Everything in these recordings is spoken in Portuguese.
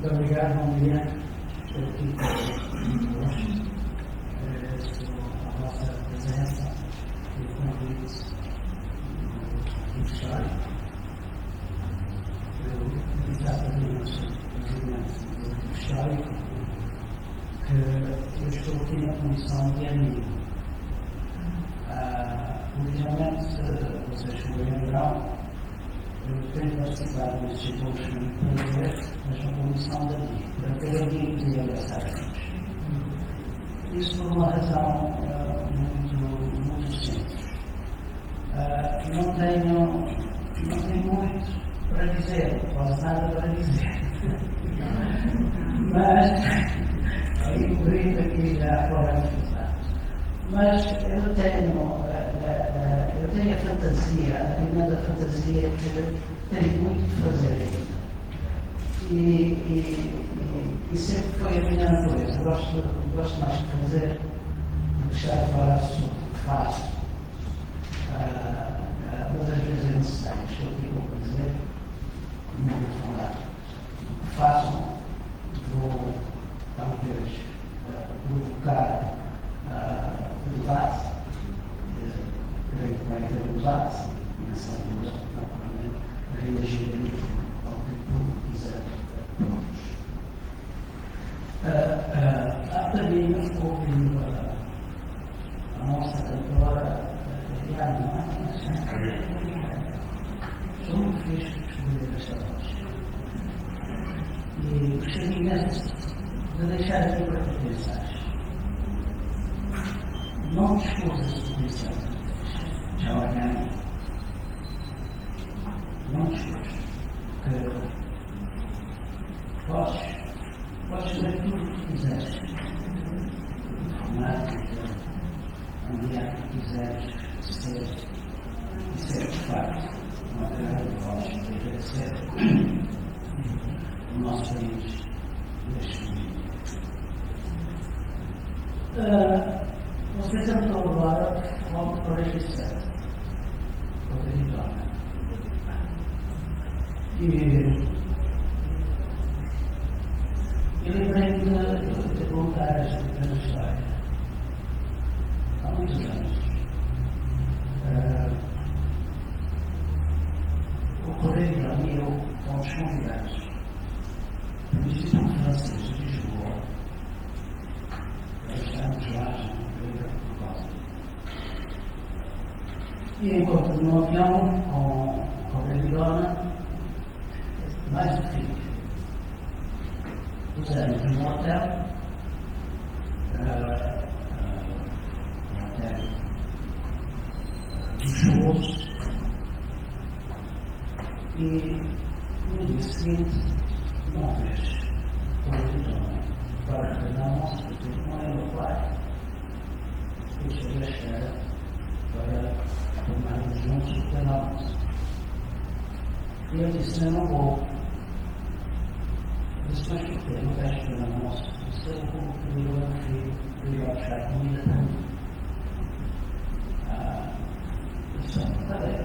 Muito obrigado, bom dia. Estou aqui convosco. Agradeço a vossa presença e o convite do histórico. Eu exatamente do histórico que eu estou aqui na comissão de amigo. Originalmente, vocês lembram, eu tenho participado nestes encontros muito prazer, mas na comissão de amigo, para ter amigos e abraçar-nos. Isso por uma razão muito simples. Não tenho muito para dizer, quase nada para dizer. Mas, aí o grito aqui já fora de falar. Mas eu tenho a fantasia, a tremenda fantasia que tenho muito de fazer ainda. E sempre foi a minha natureza. Gosto mais de fazer do que estar a falar sobre o que faço. Outras vezes é necessário. Estou aqui para dizer, não vou falar. O que faço, vou talvez provocar o debate. Creio que vai ter um debate. Nessa altura, naturalmente, reagir ao que tu quiser. Há bocadinho ouvindo a nossa cantora Diana, estou muito feliz de descobrir esta voz. E gostaria imenso de deixar aqui para que pensares. Não te escusas de pensar. Já olhando. Não te escusas. Porque podes ver tudo o que quiseres. Informática, onde é que quiseres ser e ser de facto uma grande voz que deve ser o nosso país neste momento. Você tentou agora logo para a sete. E eu lembrei de contar esta pequena história. Há muitos anos. Ocorreu para mim com os convidados do Instituto Francês de Lisboa. Nós estamos lá, e encontro no avião com a Babilônia, mais do que pusemos num hotel, luxuoso, e no dia seguinte, uma vez, com a Babilônia, para a nossa, porque não é o pai, deixei a espera para tomarmos juntos o pequeno almoço. E eu disse, eu não vou. Eu disse, mas por quê? Não vais pequeno almoço? Eu disse, eu vou pedir ao meu filho, pedir ao buscar comida para mim. Eu disse, está bem,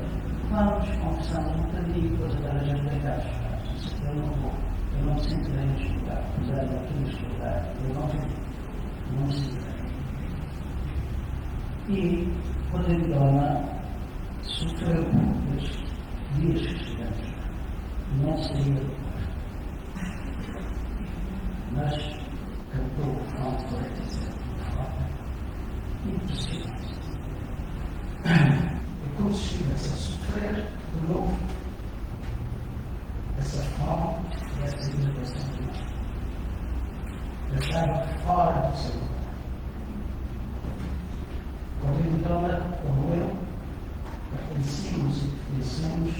vamos conversando um bocadinho, depois agora a gente vai cá buscar. Eu disse, eu não vou. Eu não me sinto bem neste lugar. Apesar de aqui neste lugar, eu não me sinto bem. E quando ele dona sofreu os dias que estivemos, não saía do quarto, mas cantou o final de 47 de forma impressionante. É como se estivesse a sofrer de novo essa fome e essa libertação de nós. Eu estava fora do seu lugar. Quando ele dona, como eu, pertencíamos e pertencemos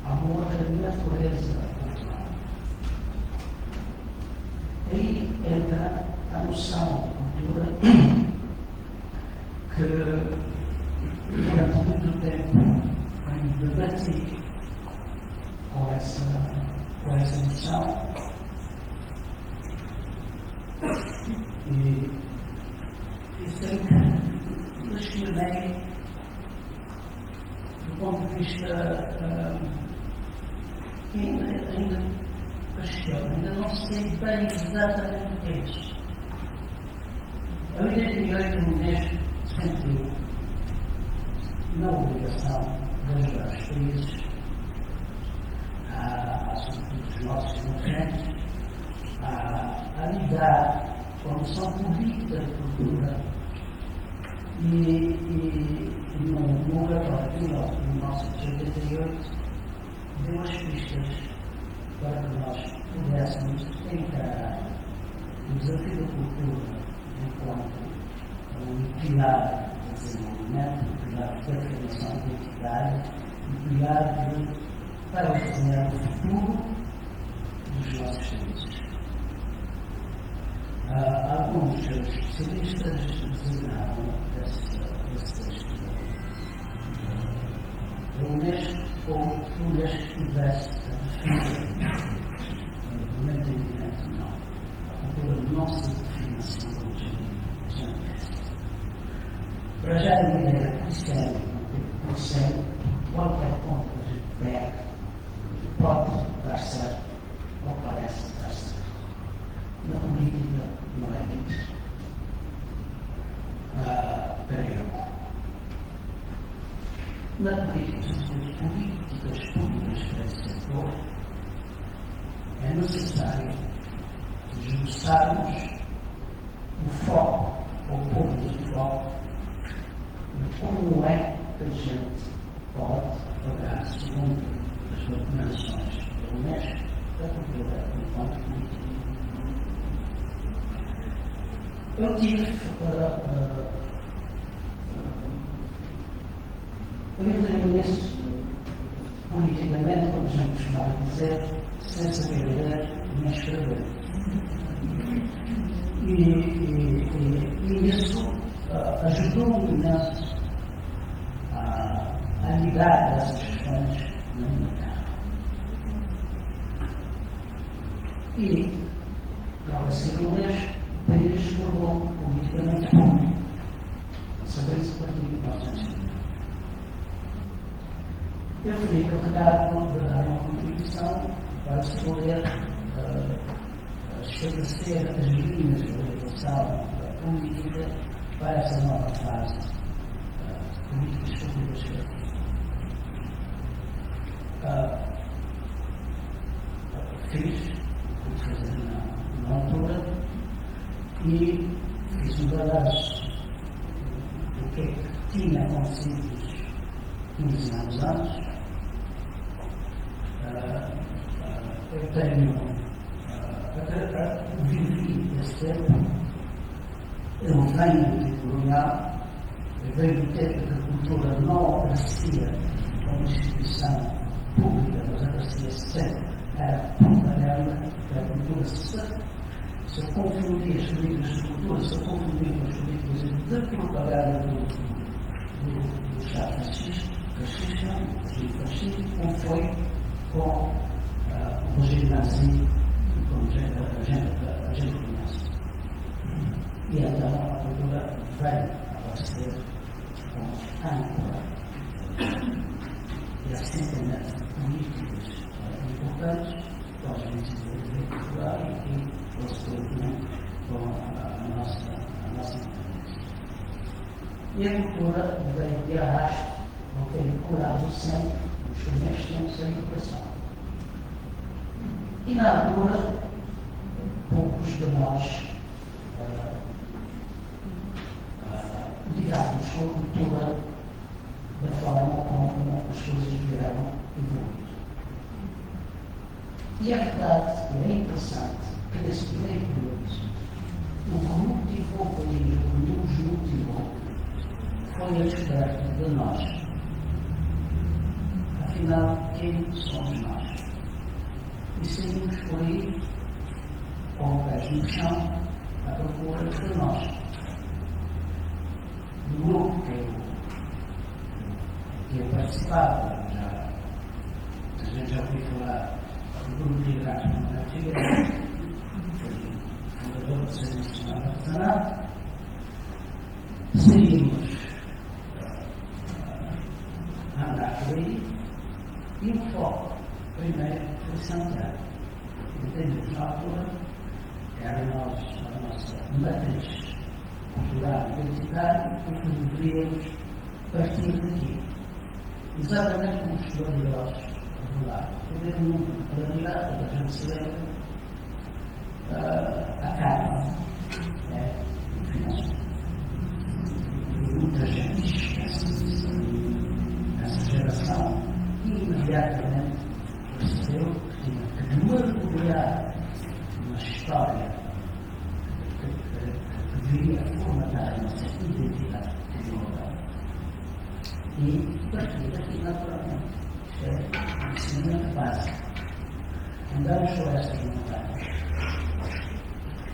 a uma outra natureza cultural. Aí entra a noção de cultura que durante muito tempo debati com essa noção e sempre questionei do ponto de vista ainda mas eu ainda não sei bem exatamente o que é isso. Em 88, no mês, sentiu na obrigação de ajudar os países os nossos concorrentes a lidar com a noção política de cultura e no relatório de 1988 deu as pistas para que nós pudéssemos encarar o desafio da cultura enquanto um pilar de desenvolvimento, um pilar de afirmação identitária, um pilar para o desenhar o futuro dos nossos países. Alguns especialistas designaram esse texto da Unesco como que o Unesco tivesse a defender o entendimento, não. A cultura não se define assim como para já a ideia por ser qualquer ponto que a gente pega pode dar certo ou parece dar certo. Na política não é isso. Na política, sobretudo políticas públicas para esse setor, é necessário esboçarmos o foco, ou pôrmos o foco, de como é que a gente pode pagar, segundo as recomendações da Unesco, da cultura enquanto política. Eu tive eu entrei nisso politicamente, como a gente costumava dizer, sem saber ler nem escrever. E isso ajudou-me imenso a lidar dessas questões na minha casa. E, ao ser Unesco, o país se tornou politicamente público. Sabendo-se por que nós temos. Eu fui encarregado de dar uma contribuição para se poder estabelecer as linhas de orientação política para essa nova fase de políticas públicas. Fiz o que fazer na altura e fiz um balanço do que tinha acontecido nos 15 anos antes. Eu tenho vivi esse tempo. Eu venho de colonial, eu venho do tempo que a cultura não aparecia como instituição pública, mas aparecia sempre, era propaganda, que a cultura se confundia as políticas de cultura, se confundia com as políticas de propaganda do Estado fascista, como foi com o regime nazi, como a gente conhece. E então a cultura veio a aparecer com âncora e assentamento políticos importantes para os desenvolvimento cultural e o desenvolvimento com a nossa independência. E a cultura veio de arrasto, não tem curado sempre os primeiros tempos da educação. E na altura, poucos de nós lidávamos com a cultura da forma como as coisas vieram evoluir. E é verdade que é interessante que nesse primeiro período, o que motivou o país, o que nos motivou, foi a descoberta de nós. Afinal, quem somos nós? E saímos por aí, com o pés no chão, à procura de nós. Do grupo que eu participava, a gente já ouviu falar do grupo de liderança na antiga, foi fundador do Serviço Nacional de Artesanato. Saímos a andar por aí e o foco primeiro foi Santiago. entendemos na altura, era a nossa matriz cultural e identitária, o que deveríamos partir daqui. Exatamente como os estudiosos revelaram. Poder nunca claridade, a gente se lembra, a carne, enfim, muita gente esquece essa geração imediatamente percebeu que tinha que mergulhar na história que devia formatar a nossa identidade cultural. E partir daqui naturalmente. Isto é um ensinamento básico. Andamos por estas montanhas.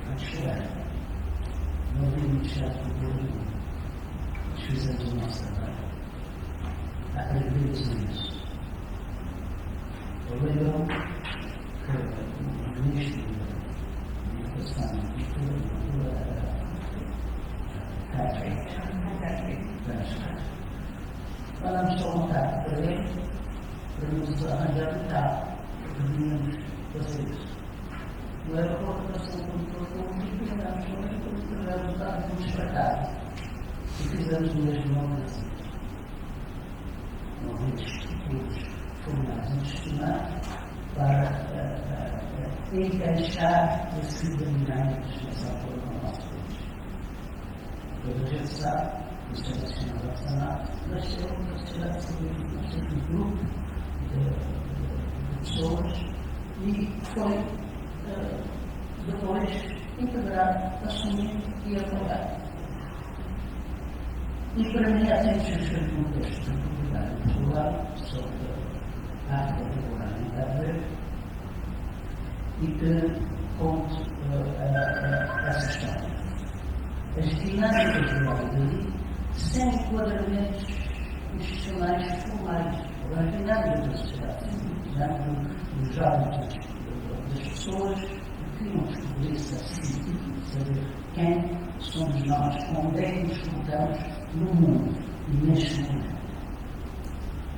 Vamos chorar. Não vimos certo por nenhum. Fizemos o nosso trabalho. Acreditamos nisso. Eu lembro que o ministro da Educação e Cultura mandamos só um carro para ele, para nos arranjar um carro, que devíamos fazer isso. No aeroporto, passou por todo o mundo e andámos com ele, porque tivemos dado fomos para casa. E fizemos o mesmo nome assim. Nós institutos formados em gestionar para encaixar esses dinâmicos nessa altura no nosso país. Toda a gente sabe, o Sistema Nacional de Orçanato nasceu na sociedade civil, nasceu um grupo de pessoas e foi depois integrado, assumido e apoiado. E para mim há sempre um contexto de comunidade popular sobre a arte contemporânea da ver e que conte essa história. As dinâmicas do lado sem enquadramentos institucionais formais, as dinâmicas da sociedade, as dinâmicas dos jovens, das pessoas que queriam descobrir-se assim, saber quem somos nós, onde é que nos colocamos no mundo e neste momento.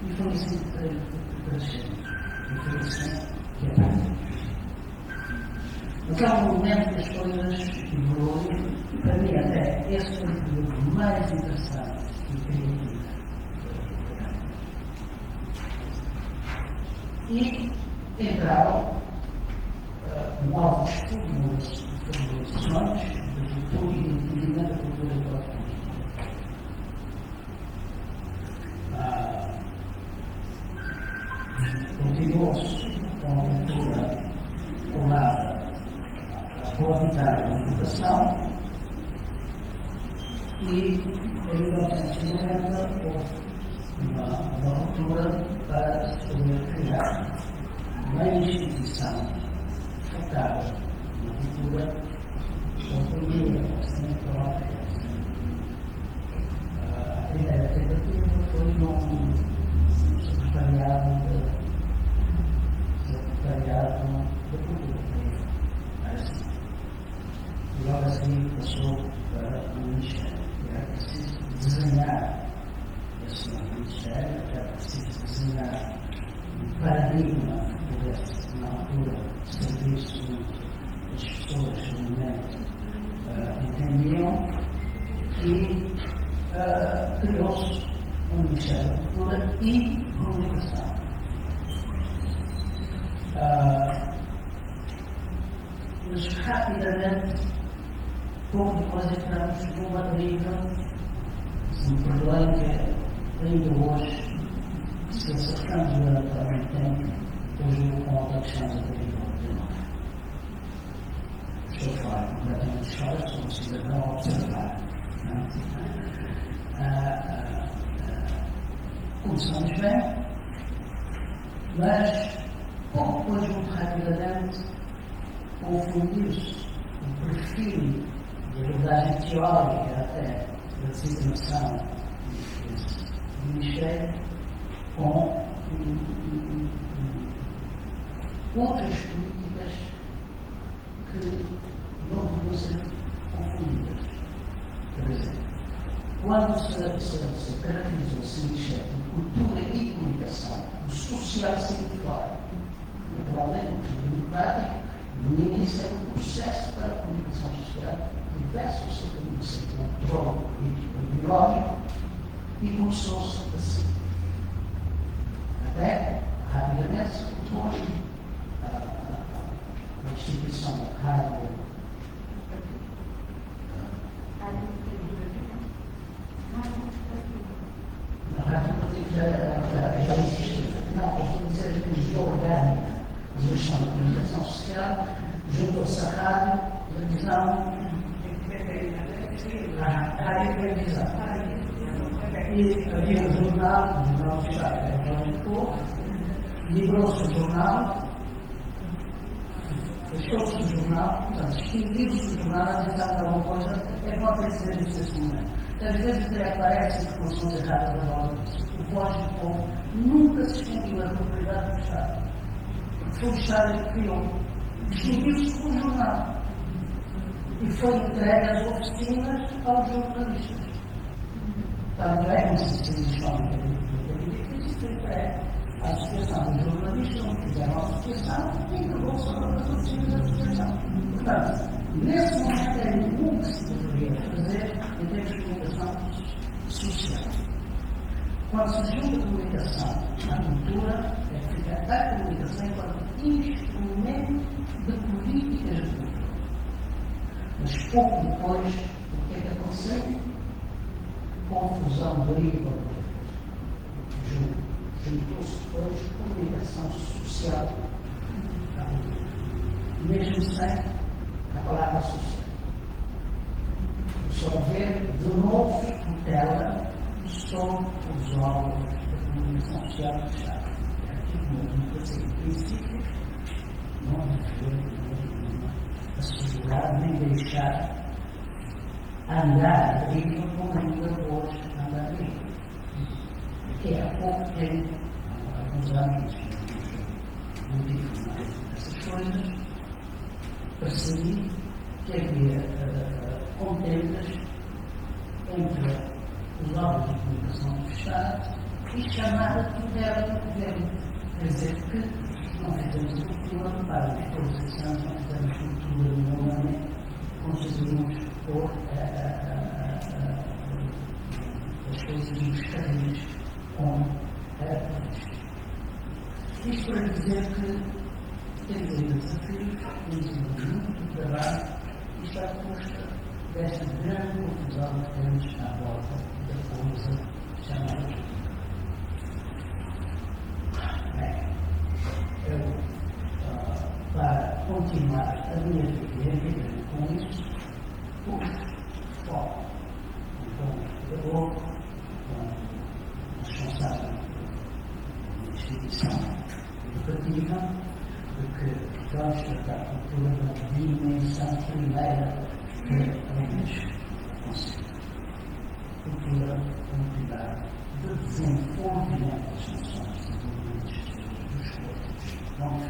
E foi assim que crescemos. E foi assim que aprendemos. Mas há um momento que as coisas evoluem, e para mim até esse foi o período mais interessante e criativo. E entraram novos formulações de futuro e de entendimento da cultura própria. Continuou-se com a cultura colada a boa vitória da educação e em 1990 houve uma ruptura para se poder criar uma instituição focada na cultura compreendida, assim, própria. A primeira tentativa foi num secretariado da cultura. E logo assim passou para o Ministério. Era preciso desenhar esse novo Ministério, era preciso desenhar um paradigma que pudesse, na altura, servir-se as pessoas que no momento entendiam e criou-se um Ministério da Cultura e Comunicação. Mas rapidamente, pouco depois entramos numa deriva, se me perdoem, que ainda hoje, se acercamos durante algum tempo, hoje com outra questão da deriva. Estou a falar completamente de história, sou um cidadão a observar. Começamos bem, mas pouco depois, muito rapidamente, confundiu-se o perfil de abordagem teórica até da designação do Ministério com outras políticas que não podiam ser confundidas. Por exemplo, quando se caracterizou-se o Ministério de Cultura e Comunicação, o social saiu de fora. Naturalmente, o democrático No início é um processo para a comunicação social, diversos setores do controle político biológico, e começou-se assim. Até, rapidamente, se propôs a instituição da rádio. A rádio já existe. Não, estou a dizer que a energia orgânica da gestão da comunicação social juntou-se à rádio, televisão, a rádio e televisão. E havia um jornal do Estado, livrou-se o jornal, fechou-se o jornal, portanto, extinguiu-se o jornal, a dizer alguma coisa, é que pode dizer isso assim, não é? Às vezes até aparece informações erradas da voz do voz do povo, nunca se extinguiu a propriedade do Estado. Foi o Estado que criou. Extinguiu-se com o jornal. E foi entregue às oficinas aos jornalistas. Está entregue, não sei se eles chamam de foi entregue à associação dos jornalistas, onde fizeram a associação e entregou-se às oficinas da associação. Portanto, nesse momento é o que se deveria fazer em termos de comunicação social. Quando se junta a comunicação à cultura, é que fica a comunicação enquanto instrumento de políticas de cultura. Mas pouco depois, o que é que aconteceu? Confusão, briga, juntou-se depois comunicação social à cultura. Mesmo sem a palavra social. Só ver de novo tutela sobre os órgãos da comunicação social do Estado. Aqui, como eu sei, em princípio, não deveria assegurar nem deixar andar a deriva como ainda hoje anda a deriva. Porque há pouco tempo, há alguns anos, não digo mais essas coisas, percebi que havia contendas entre os órgãos de comunicação do Estado e chamada tutela do governo. Quer dizer que não fizemos a cultura para os processantes, não fizemos cultura normalmente, conseguimos pôr as coisas nos caminhos como era previsto. Isto para dizer que temos ainda desafios, temos ainda muito trabalho e está posta desta grande confusão que temos à volta da coisa chamada. Eu, para continuar a minha vida com isso, pus foco com o pedagogo, com o responsável da instituição educativa, porque vamos tratar a cultura da dimensão primeira que é consigo. Cultura como cuidado do desenvolvimento das nações, dos povos,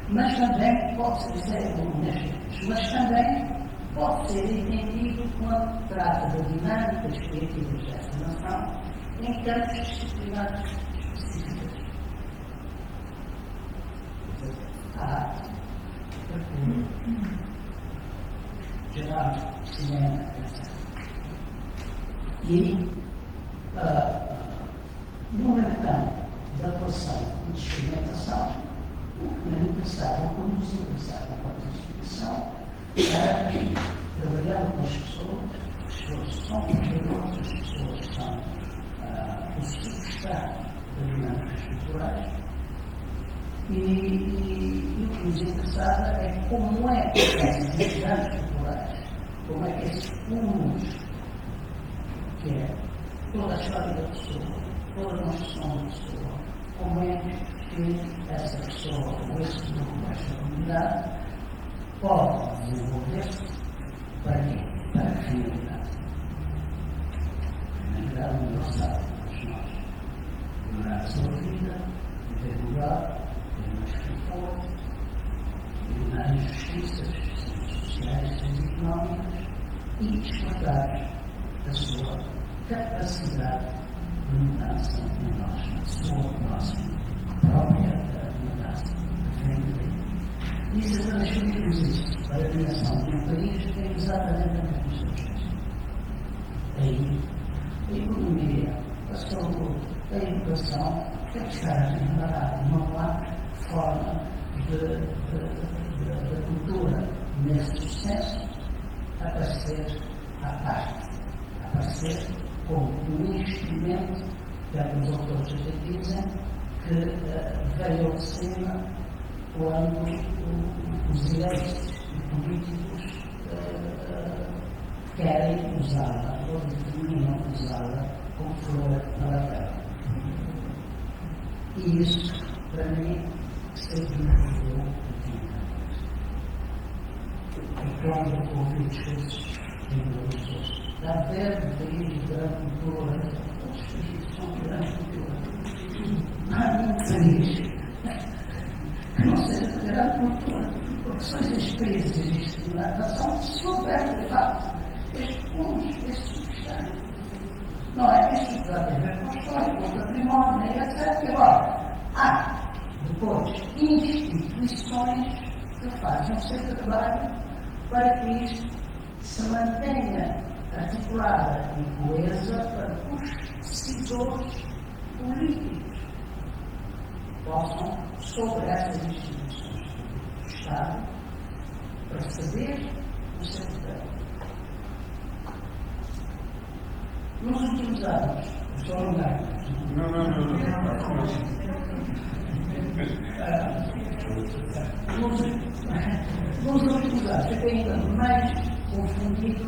mas também pode ser dizer, mas também pode ser entendido quando trata da dinâmica específica dessa nação em campos disciplinares específicos. A arte, a cultura, geral, cinema, etc. E, no mercado da atuação e de experimentação, o que me interessava, como nos interessava enquanto instituição, era trabalhar com as pessoas que são poderosas, as pessoas que são o substrato das dinâmicas culturais. E o que nos interessava é como é que essas dinâmicas culturais, como é que esses cúmulos, que é toda a história da pessoa, toda a construção da pessoa, como é que essa pessoa, ou esse grupo, essa comunidade, pode desenvolver-se para quê? Para a finalidade. A finalidade universal de nós. Melhorar a sua vida, ter lugar, ter mais conforto, eliminar injustiças sociais e económicas e explorar a sua capacidade de mudança em nós, a sua próxima própria mudança. Diz a transferência para a criação de um país que tem exatamente a mesma substância. Aí, a economia, a saúde, a educação, tem que estar articulada. Não há forma da cultura, nesse sucesso, aparecer à parte, aparecer como um instrumento que alguns autores até dizem que veio de cima quando os eleitos políticos querem usá-la ou determinam usá-la como flor na terra. E isso, para mim, significou e quando eu ouvi discursos de pessoas da verba do país da cultura, os países são grandes cultura. Não há nenhum país que não seja de grande cultura, porque são esses países existem na nação que souberam de facto estes pontos, estes substâncias. Não é que isto tem a ver com a história, com o património, etc. Agora, depois, instituições que fazem o seu trabalho para que isto se mantenha articulada e coesa para os decisores políticos possam, sobre essas instituições do Estado, perceber o seu papel. Nos últimos anos, estou a lembrar. Nos últimos anos, eu tenho ainda mais confundido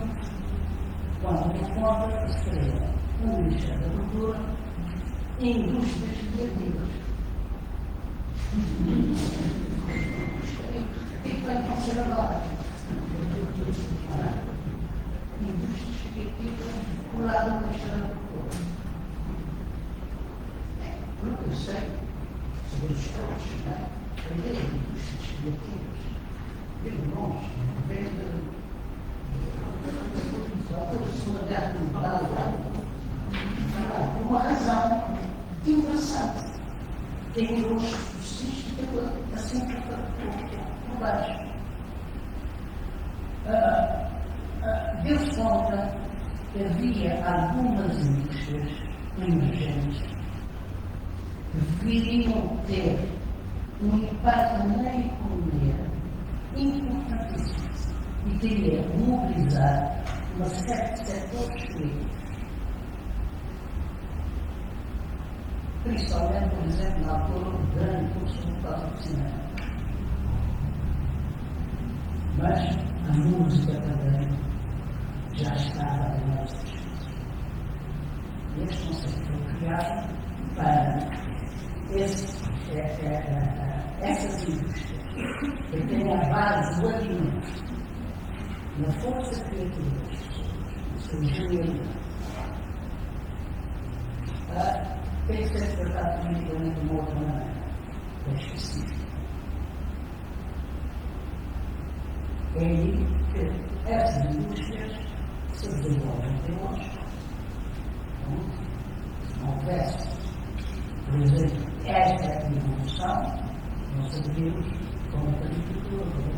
quando me conta que se cria um Ministério da Cultura e indústrias criativas. E que vai acontecer agora? Indústrias criativas coladas no Ministério da Cultura. Pelo que eu sei, sobre os estudos, a ideia de indústrias criativas, pelo longe, vem da Segunda Guerra Mundial, por uma razão interessante. Tem hoje o sistema assim por baixo. Deu-se conta que havia algumas indústrias emergentes que viriam ter um impacto na economia importantíssimo e teria mobilizar uma série de setores políticos. Principalmente, por exemplo, na altura do grande curso do Código de Cinema. Mas a música também já estava em nossa discussão. E este conceito foi criado para essas indústrias que têm a base do alimento, na força criativa das pessoas, na sua genialidade. Tem que ser tratado também de uma outra maneira, específica. É aí que essas indústrias se desenvolvem até hoje. Se não houvesse, por exemplo, esta evolução, nós saberíamos como a agricultura, como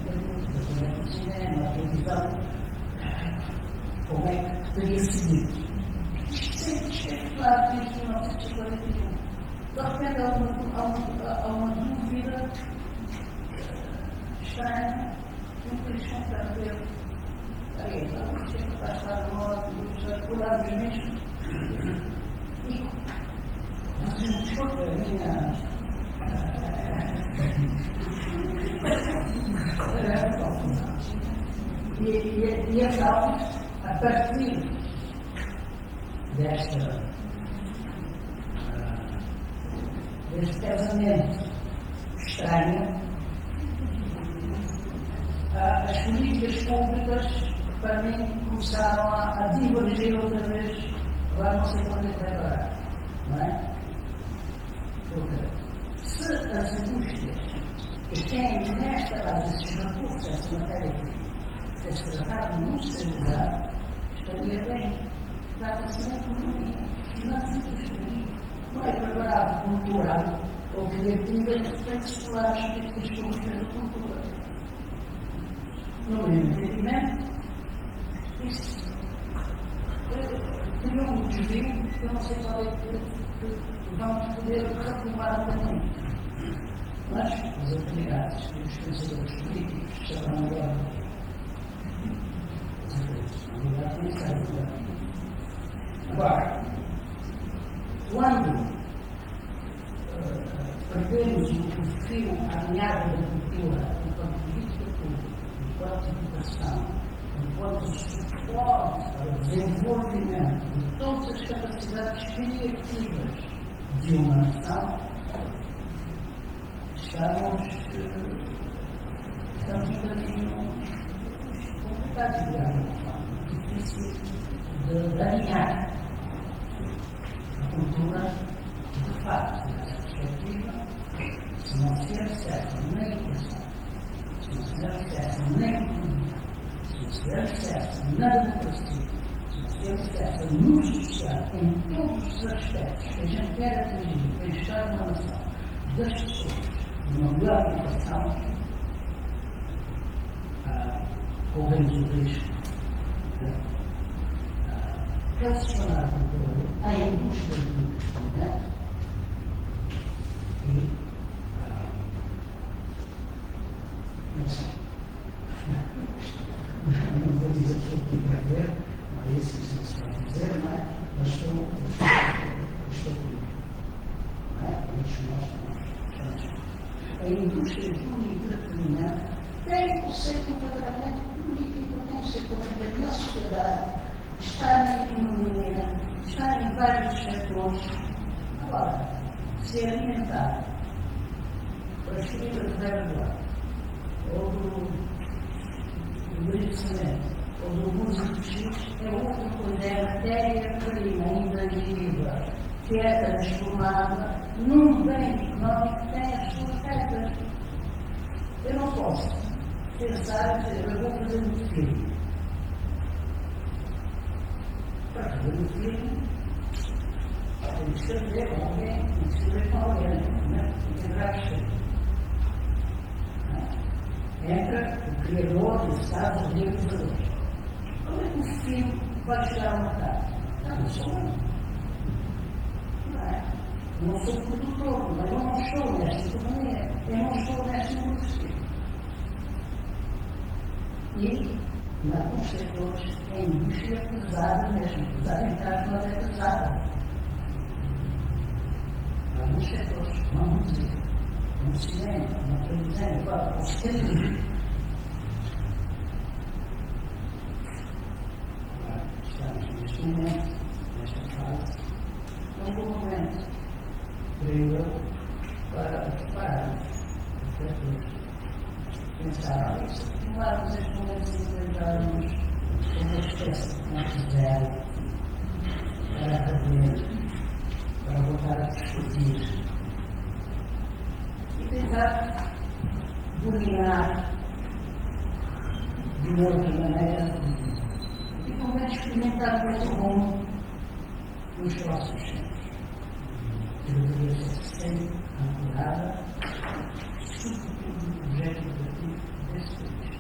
a cinema, a televisão, como é que teria seguido. Isto sempre esteve claro desde 1941. De repente há uma dúvida estranha que um país completamente aí, vamos ter que passar a moda dos colados mesmo. E mas desculpa a minha e então, a partir deste casamento estranho, as políticas públicas, para mim, começaram a divergir outra vez. Agora não sei quando é que vai parar, não é? Porque se as indústrias que têm nesta base esses recursos, essa matéria que se trataram de industrializar, estaria bem. Trata-se da economia, não das indústrias. Não é preparado cultural ou criativa, tem que explorar as políticas públicas da cultura. no meu entendimento, isso criou um desvio que eu não sei qual é que vamos poder retomar também. Mas as autoridades e os pensadores políticos serão agora. Agora, quando perdemos o fio à meada da cultura enquanto política pública, enquanto educação, enquanto suporte para o desenvolvimento de todas as capacidades criativas de uma nação, estamos um bocadinho complicados de alguma forma, difícil de alinhar a cultura de facto nessa perspectiva, se não se acessa na educação, se não se acessa na economia, se não se acessa na democracia, se não se acessa no social, em todos os aspectos que a gente quer atingir o bem-estar de uma nação, das pessoas, uma melhor educação, corremos o risco de relacionar a indústria do estudante e não sei, não vou dizer que eu tenho que ver, não é isso que se vai dizer, não é? Mas estou comigo, não é? A indústria do entretenimento tem o seu enquadramento político, tem o seu enquadramento na sociedade, está na economia, está em vários setores. Agora, se alimentar para as fibras da água, ou do enriquecimento, ou do músico X, é outra coisa, é a matéria-prima ainda viva, que é transformada num bem económico que tem as suas regras. Eu não posso pensar e dizer, eu vou fazer um filme. Para fazer um filme, tem que escrever com alguém, tem que escrever com alguém, né? Tem que entrar a escrever. Entra o criador, o Estado, o realizador. Como é que o filme vai chegar a uma casa? Não sou eu. Não sou produtor, mas eu não estou nesta economia, eu não estou nesta indústria. E, em alguns setores, a indústria é pesada mesmo, pesada em casa, mas é pesada. Em alguns setores, não música, no cinema, na televisão, os filmes. Estamos neste momento, nesta fase, num bom momento, creio eu, para pensar nisso. Tomarmos este momento de enfrentarmos uma espécie que não fizeram para rever, para voltar a discutir e tentar dominar de outra maneira e também experimentar outro rumo nos próximos tempos. Que deveria ser sempre ancorada, sobretudo no objeto educativo desse país.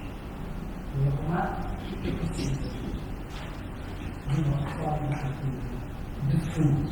E arrumar o que precisa de uma reforma de fundo,